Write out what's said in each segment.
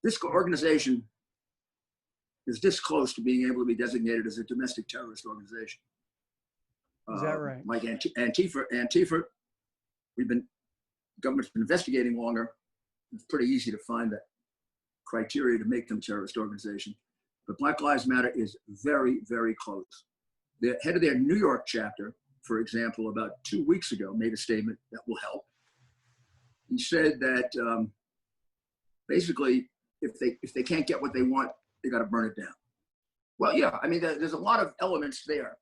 This organization is this close to being able to be designated as a domestic terrorist organization. Is that right? Like Antifa, government's been investigating longer. It's pretty easy to find that criteria to make them a terrorist organization. But Black Lives Matter is very, very close. The head of their New York chapter, for example, about 2 weeks ago, made a statement that will help. He said that basically, if they can't get what they want, they got to burn it down. Well, yeah, I mean, there's a lot of elements there.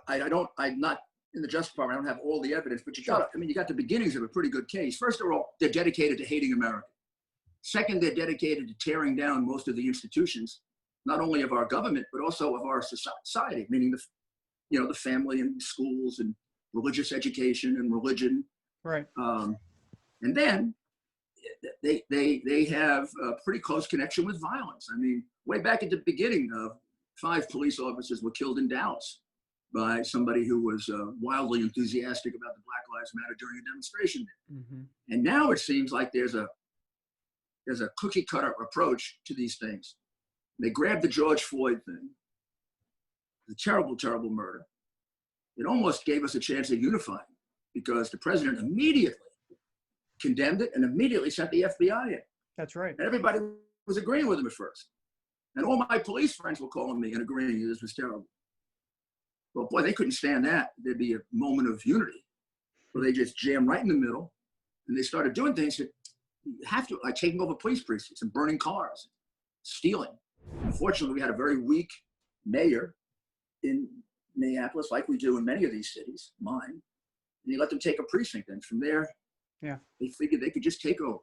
I'm not in the Justice Department. I don't have all the evidence, but you got the beginnings of a pretty good case. First of all, they're dedicated to hating America. Second, they're dedicated to tearing down most of the institutions, not only of our government, but also of our society, meaning the family and schools and religious education and religion. Right. And then they have a pretty close connection with violence. I mean, way back at the beginning, 5 police officers were killed in Dallas by somebody who was wildly enthusiastic about the Black Lives Matter during a demonstration. Mm-hmm. And now it seems like there's a cookie cutter approach to these things. They grabbed the George Floyd thing, the terrible, terrible murder. It almost gave us a chance of unifying because the president immediately condemned it and immediately sent the FBI in. That's right. And everybody was agreeing with him at first. And all my police friends were calling me and agreeing this was terrible. Well, boy, they couldn't stand that. There'd be a moment of unity where they just jammed right in the middle and they started doing things that you have to, like taking over police precincts and burning cars, stealing. Unfortunately, we had a very weak mayor in Minneapolis, like we do in many of these cities, mine. And you let them take a precinct, and from there, they figured they could just take over.